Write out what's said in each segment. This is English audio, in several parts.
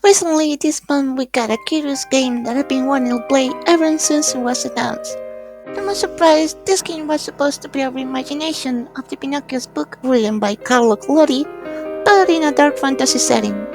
Recently, this month we got a curious game that I've been wanting to play ever since it was announced. To my surprise, this game was supposed to be a reimagination of the Pinocchio's book written by Carlo Collodi, but in a dark fantasy setting.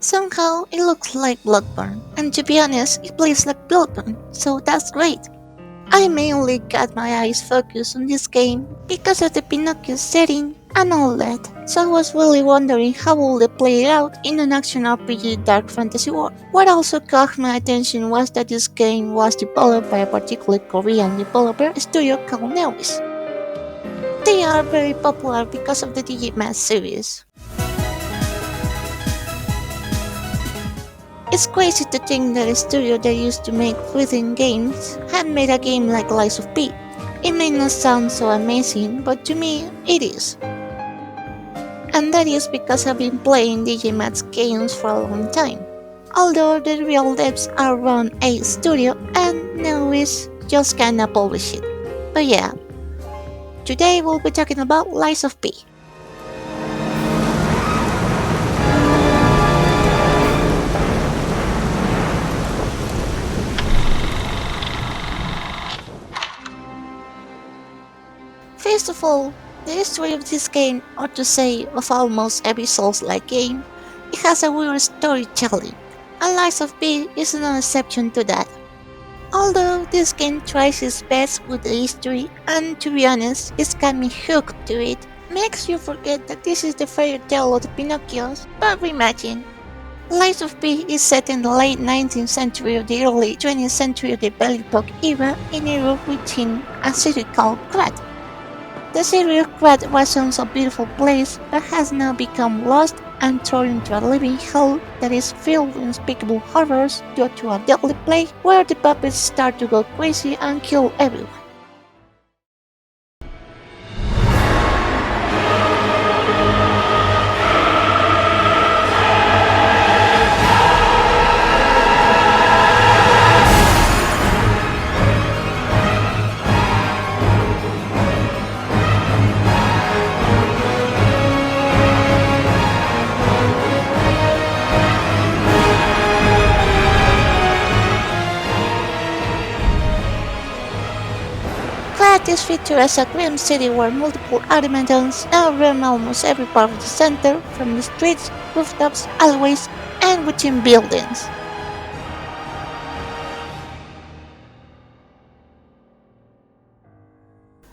Somehow, it looks like Bloodborne, and to be honest, it plays like Bloodborne, so that's great. I mainly got my eyes focused on this game because of the Pinocchio setting and all that, so I was really wondering how would it play out in an action RPG dark fantasy world. What also caught my attention was that this game was developed by a particular Korean developer studio called Neowiz. They are very popular because of the DJMAX series. It's crazy to think that a studio that used to make fighting games had made a game like Lies of P. It may not sound so amazing, but to me, it is. And that is because I've been playing DJMAX games for a long time. Although the real devs are ROUND8 Studio and Neowiz just kinda publish it. But yeah, today we'll be talking about Lies of P. First of all, the history of this game, or to say of almost every Souls-like game, it has a weird storytelling, and Lies of P is no exception to that. Although this game tries its best with the history, and to be honest, it's got me hooked to it, makes you forget that this is the fairy tale of the Pinocchios, but reimagine. Lies of P is set in the late 19th century or the early 20th century of the Belle Epoque era in Europe within a city called Krat. The city of Krat was once a beautiful place, but has now become lost and thrown into a living hell that is filled with unspeakable horrors due to a deadly plague where the puppets start to go crazy and kill everyone. Krat is featured as a grim city where multiple automatons now roam almost every part of the center, from the streets, rooftops, alleyways, and within buildings.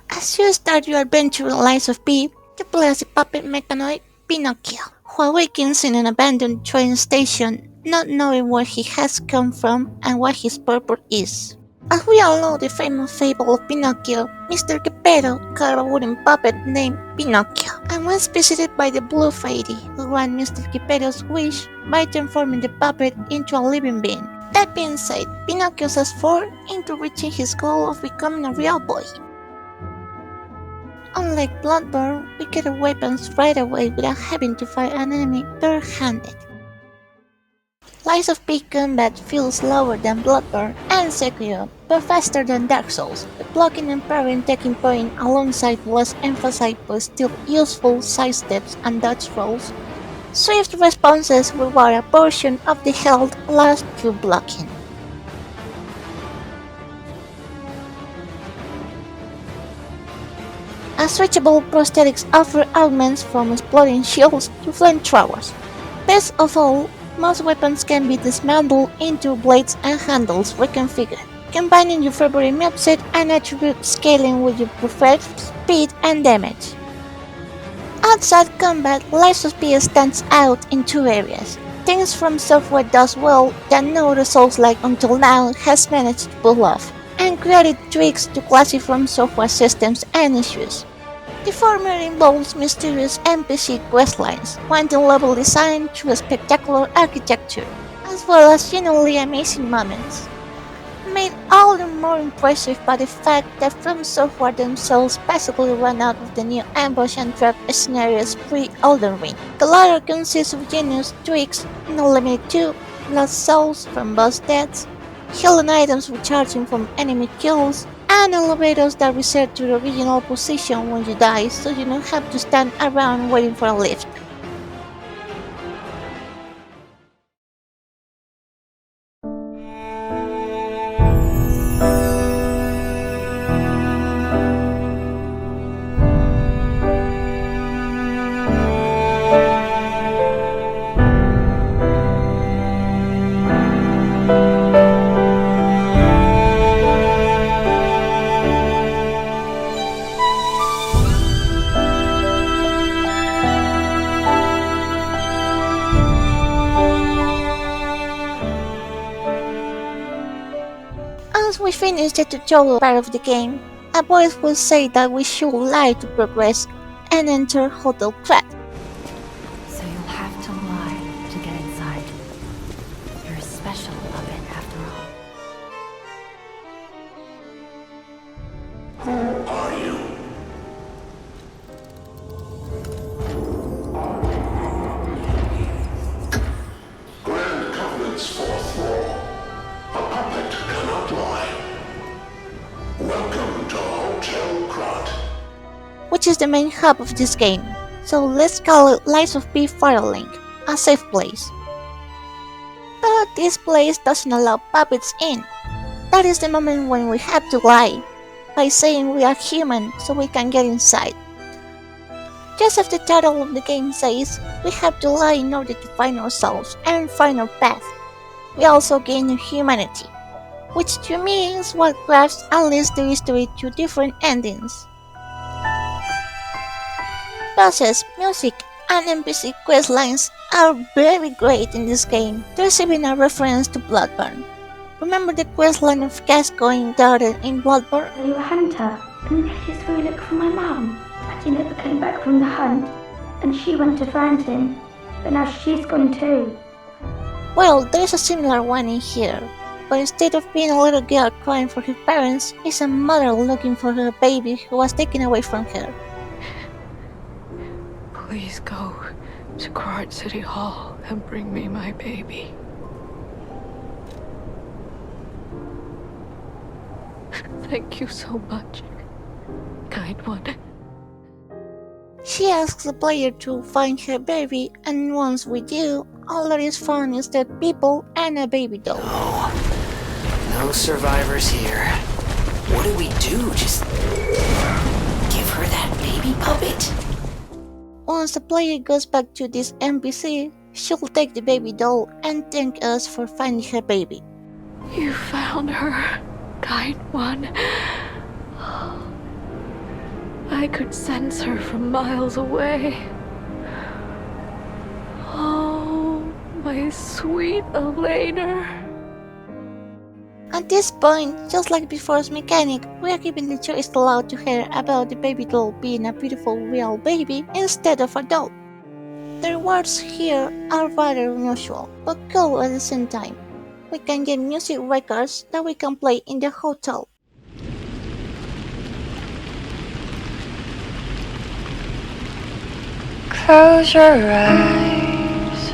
As you start your adventure in Lies of P, you play as the puppet mechanoid Pinocchio, who awakens in an abandoned train station, not knowing where he has come from and what his purpose is. As we all know the famous fable of Pinocchio, Mr. Geppetto carved a wooden puppet named Pinocchio, and was visited by the Blue Fairy, who granted Mr. Geppetto's wish by transforming the puppet into a living being. That being said, Pinocchio has forward into reaching his goal of becoming a real boy. Unlike Bloodborne, we get our weapons right away without having to fight an enemy bare-handed. Lies of P combat feels slower than Bloodborne and Sekiro, but faster than Dark Souls, with blocking and parrying taking point alongside less emphasized but still useful side steps and dodge rolls. Swift responses reward a portion of the health lost through blocking. Stretchable prosthetics offer augments from exploding shields to flamethrowers. Best of all, most weapons can be dismantled into blades and handles reconfigured, combining your favorite moveset and attribute scaling with your preferred speed and damage. Outside combat, Lies of P stands out in two areas. Things from software does well that no Souls-like until now has managed to pull off, and created tweaks to classic from software systems and issues. The former involves mysterious NPC questlines, wanting level design through spectacular architecture, as well as genuinely amazing moments, made all the more impressive by the fact that From Software themselves basically ran out of the new ambush and trap scenarios pre-Elden Ring. The latter consists of genius tweaks not limited to lost souls from boss deaths, healing items recharging from enemy kills, and elevators that reset to the original position when you die so you don't have to stand around waiting for a lift. Once we finish the tutorial part of the game, a voice will say that we should lie to progress and enter Hotel Krat. So you'll have to lie to get inside. You're a special puppet after all. Who are you? Grand Covenant's fourth law. A puppet cannot lie. Welcome to Hotel Krat. Which is the main hub of this game, so let's call it Lies of P Firelink, a safe place. But this place doesn't allow puppets in. That is the moment when we have to lie, by saying we are human so we can get inside. Just as the title of the game says, we have to lie in order to find ourselves and find our path. We also gain new humanity, which to me is what crafts and leads the history to different endings. Bosses, music, and NPC questlines are very great in this game. There's even a reference to Bloodborne. Remember the questline of Gascoigne's daughter in Bloodborne? Are you a hunter? And I just go look for my mum. But she never came back from the hunt, and she went to find him, but now she's gone too. Well, there's a similar one in here, but instead of being a little girl crying for her parents, it's a mother looking for her baby who was taken away from her. Please go to Krat City Hall and bring me my baby. Thank you so much, kind one. She asks the player to find her baby, and once we do, all that is found is dead people and a baby doll. No survivors here. What do we do? Just give her that baby puppet? Once the player goes back to this NPC, she'll take the baby doll and thank us for finding her baby. You found her, kind one. I could sense her from miles away. Oh, my sweet Elena. At this point, just like before's mechanic, we are giving the choice allowed to her about the baby doll being a beautiful real baby instead of a doll. The rewards here are rather unusual, but cool at the same time. We can get music records that we can play in the hotel. Close your eyes,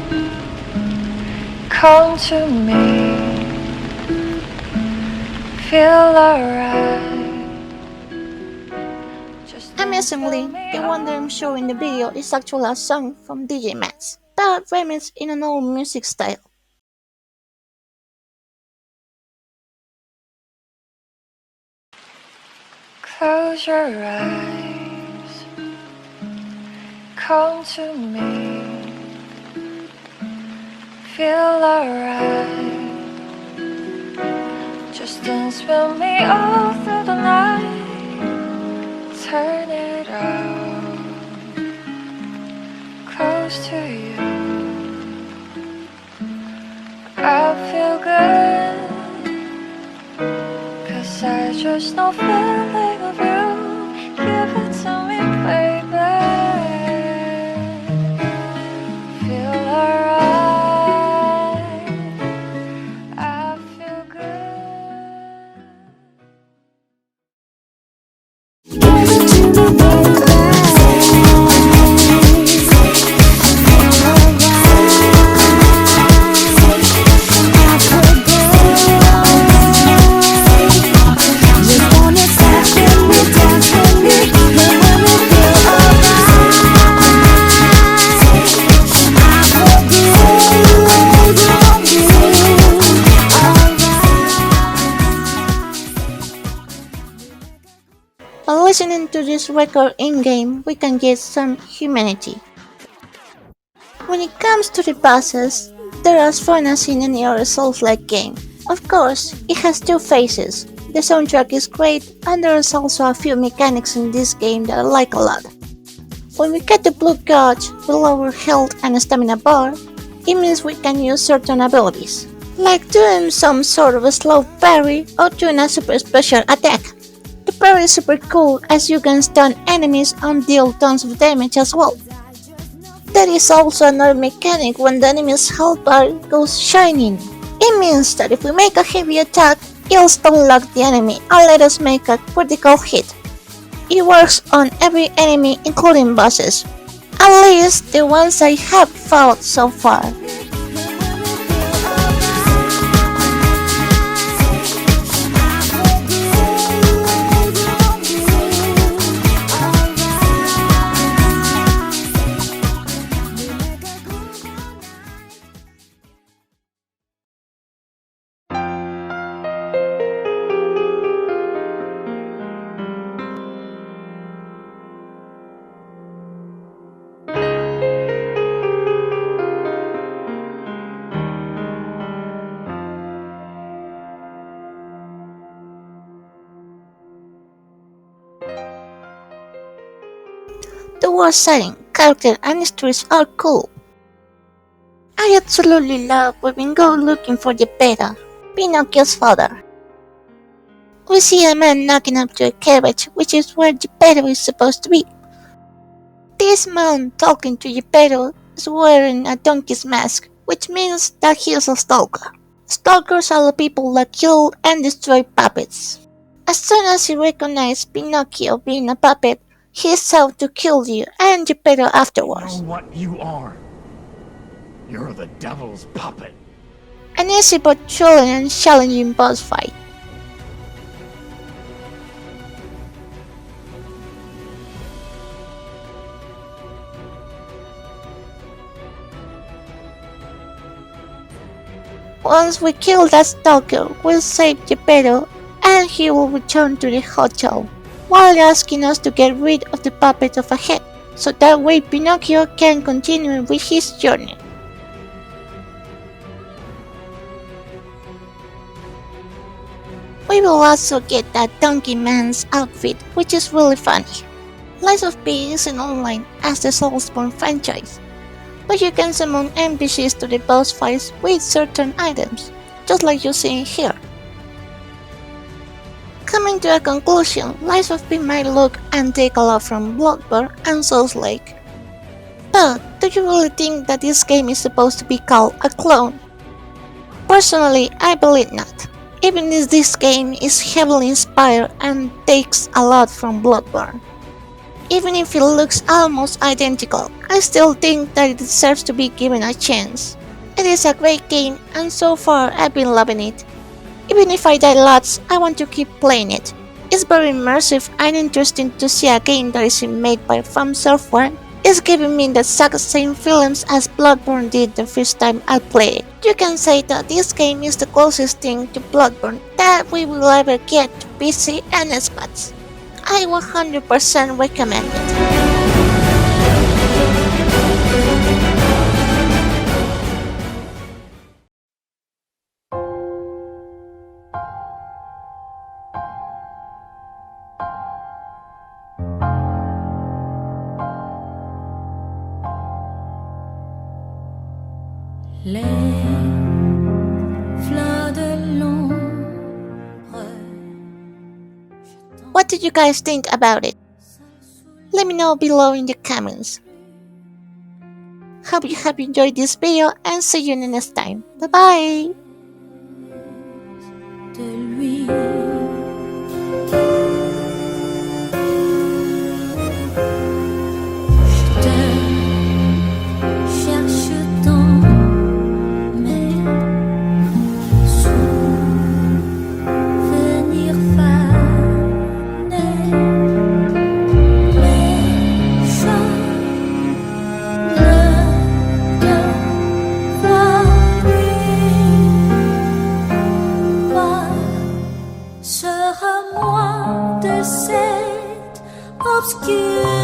come to me, feel alright. Amazingly, the one that I'm showing in the video is actually a song from DJMAX, but remixed in an old music style. Close your eyes, come to me, feel alright. Just dance with me all through the night, turn it on, close to you. There's just no feeling of you. Give it to me, baby. Feel alright. I feel good. By listening to this record in-game, we can get some humanity. When it comes to the bosses, they're as fun as in any other Souls-like game. Of course, it has two phases. The soundtrack is great, and there is also a few mechanics in this game that I like a lot. When we get the blue gauge with lower health and stamina bar, it means we can use certain abilities, like doing some sort of a slow parry or doing a super special attack. The parry is super cool as you can stun enemies and deal tons of damage as well. There is also another mechanic when the enemy's health bar goes shining. It means that if we make a heavy attack, it'll stun lock the enemy and let us make a critical hit. It works on every enemy including bosses, at least the ones I have fought so far. The world setting, character and stories are cool. I absolutely love when we go looking for Geppetto, Pinocchio's father. We see a man knocking up to a carriage, which is where Geppetto is supposed to be. This man talking to Geppetto is wearing a donkey's mask, which means that he is a stalker. Stalkers are the people that kill and destroy puppets. As soon as he recognizes Pinocchio being a puppet, he is out to kill you and Geppetto afterwards. Know what you are? You're the devil's puppet. An easy but thrilling and challenging boss fight. Once we kill that stalker, we'll save Geppetto and he will return to the hotel, while asking us to get rid of the puppet of a head, so that way Pinocchio can continue with his journey. We will also get that Donkey Man's outfit, which is really funny. Lies of P isn't online as the Soulsborne franchise, but you can summon NPCs to the boss fights with certain items, just like you see here. Coming to a conclusion, Lies of P might look and take a lot from Bloodborne and Souls-like. But do you really think that this game is supposed to be called a clone? Personally, I believe not. Even if this game is heavily inspired and takes a lot from Bloodborne. Even if it looks almost identical, I still think that it deserves to be given a chance. It is a great game and so far I've been loving it. Even if I die lots, I want to keep playing it. It's very immersive and interesting to see a game that is made by From Software. It's giving me the exact same feelings as Bloodborne did the first time I played it. You can say that this game is the closest thing to Bloodborne that we will ever get to PC and Xbox. I 100% recommend it. Les fleurs de l'ombre What did you guys think about it? Let me know below in the comments. Hope you have enjoyed this video and see you in the next time. Bye bye! Sera moi de cette obscure